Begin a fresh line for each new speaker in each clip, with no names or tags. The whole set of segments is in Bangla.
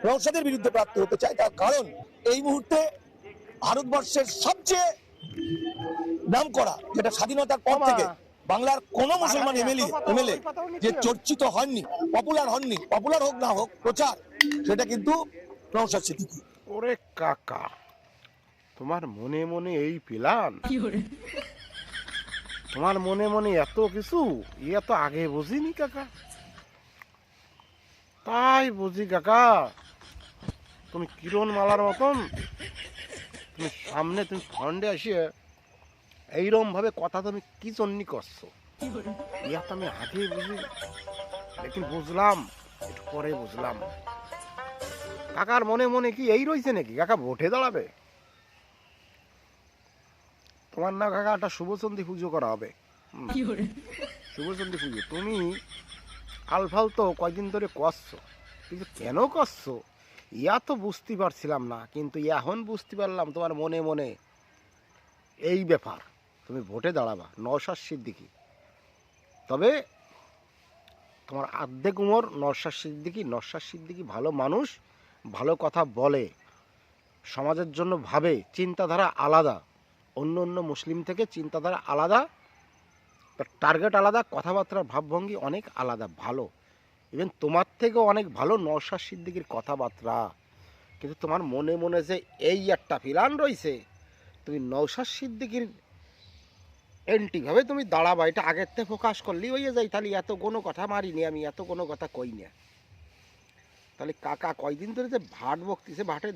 নওশাদের বিরুদ্ধে প্রার্থী হতে চাই, তার কারণ এই মুহূর্তে ভারতবর্ষের সবচেয়ে নাম করা, যেটা স্বাধীনতার পর থেকে বাংলার কোন মুসলমান এমএলএ যে চর্চিত হননি, পপুলার হোক না হোক প্রচার, সেটা কিন্তু নওশাদ সিদ্দিকী।
ওরে কাকা, তোমার মনে মনে এই প্ল্যান, তোমার মনে মনে এত কিছু, ইয়া তো আগে বুঝিনি কাকা। তাই বুঝি কাকা, তুমি কিরণ মালার মতন তুমি সামনে তুমি ফন্ডে আসিয়ে এইরকম ভাবে কথা তুমি কি জন্যই করছো, ইয়া তো আমি আগে বুঝি, লেকিন বুঝলাম একটু পরে বুঝলাম। কাকার মনে মনে কি এই রয়েছে নাকি কাকা ভোটে দাঁড়াবে? তোমার না কাকা একটা শুভচন্ডী পুজো করা হবে। শুভচন্ডী পুজো তুমি আলফাল তো কয়দিন ধরে করছো, কিন্তু কেন করছো ইয়া তো বুঝতে পারছিলাম না, কিন্তু এখন বুঝতে পারলাম তোমার মনে মনে এই ব্যাপার, তুমি ভোটে দাঁড়াবা নওশাদ সিদ্দিকী। তবে তোমার আর্ধেক উমর নওশাদ সিদ্দিকী ভালো মানুষ, ভালো কথা বলে, সমাজের জন্য ভাবে, চিন্তাধারা আলাদা, অন্য অন্য মুসলিম থেকে চিন্তাধারা আলাদা, টার্গেট আলাদা, কথাবার্তার ভাবভঙ্গি অনেক আলাদা, ভালো। ইভেন তোমার থেকেও অনেক ভালো নওশাদ সিদ্দিকীর কথাবার্তা। কিন্তু তোমার মনে মনে যে এই একটা প্ল্যান রয়েছে, তুমি নওশাদ সিদ্দিকীর এন্টিভাবে তুমি দাঁড়াবা, এটা আগের থেকে প্রকাশ করলেই হয়ে যায়। তাহলে এত কোনো কথা মারিনি আমি, এত কোনো কথা কই না। তাহলে কাকা কয়দিন ধরে যে ভাট বকতিছে, ভাটে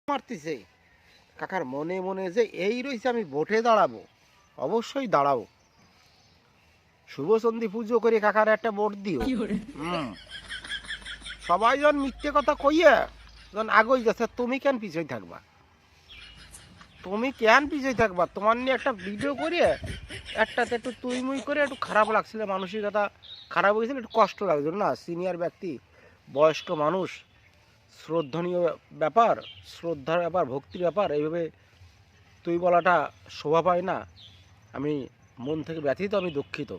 মারতিছে, কাকার মনে মনে যে এই রয়েছে আমি ভোটে দাঁড়াবো, অবশ্যই দাঁড়াবো। শুভচন্ডী পুজো করে কাকার একটা ভোট দিও। সবাই যখন মিথ্যে কথা কইয়া যখন আগই যাচ্ছে, তুমি কেন পিছিয়ে থাকবা? তোমার নিয়ে একটা ভিডিও করে একটাতে একটু তুই মুই করে একটু খারাপ লাগছিল, মানসিকতা খারাপ হয়েছিল, একটু কষ্ট লাগছিল না? সিনিয়র ব্যক্তি, বয়স্ক মানুষ, শ্রদ্ধনীয় ব্যাপার, শ্রদ্ধার ব্যাপার, ভক্তির ব্যাপার, এইভাবে তুই বলাটা শোভা পায় না। আমি মন থেকে ব্যথিত, আমি দুঃখিত।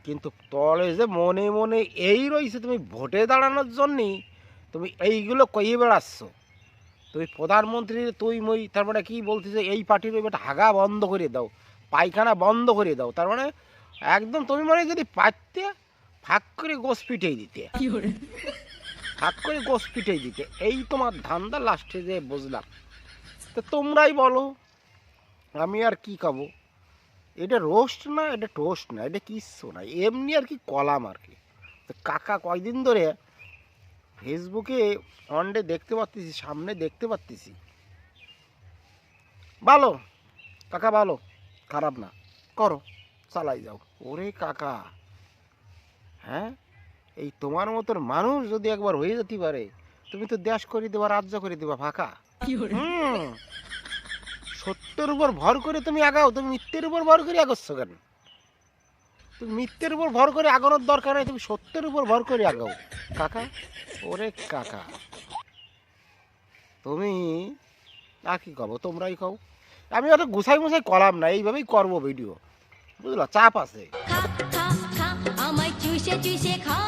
কিন্তু তলে যে মনে মনে এই রয়েছে তুমি ভোটে দাঁড়ানোর জন্যই তুমি এইগুলো কইয়ে বেড়াচ্ছ। তুমি প্রধানমন্ত্রীর তুই মই, তার মানে কি বলতেছে, এই পার্টির ওইটা হাগা বন্ধ করে দাও, পায়খানা বন্ধ করে দাও, তার মানে একদম তুমি মানে যদি পারতে ফাঁক করে গোস পিটেই দিতে, এই তোমার ধান্দা। লাস্টে যে বুঝলাম, তো তোমরাই বলো, আমি আর কি খাবো? এটা রোস্ট না, এটা টোস্ট না, এটা কিচ্ছু না, এমনি আর কি কলাম আর কি। তো কাকা কয়দিন ধরে ফেসবুকে অনডে দেখতে পাচ্ছি, সামনে দেখতে পাচ্ছি, ভালো কাকা, ভালো, খারাপ না, করো, চালাই যাও। ওরে কাকা, হ্যাঁ, এই তোমার মতন মানুষ যদি একবার হয়ে যেতে পারে, তুমি তো দেশ করে দেবা, রাজ্য করে দেবা ফাঁকা। সত্যের উপর ভর করে তুমি আগাও, তুমি মিথ্যের উপর ভর করে আগাচ্ছ কেন? তুমি মিথ্যের উপর ভর করে আগানোর দরকার নেই, তুমি সত্যের উপর ভর করে আগাও কাকা। ওরে কাকা, তুমি আর কি কব, তোমরাই কও। আমি অত গুছাই মুছাই করাম না, এইভাবেই করবো ভিডিও, বুঝলো? চাপ আছে।
আমায় চুষে চুষে খা।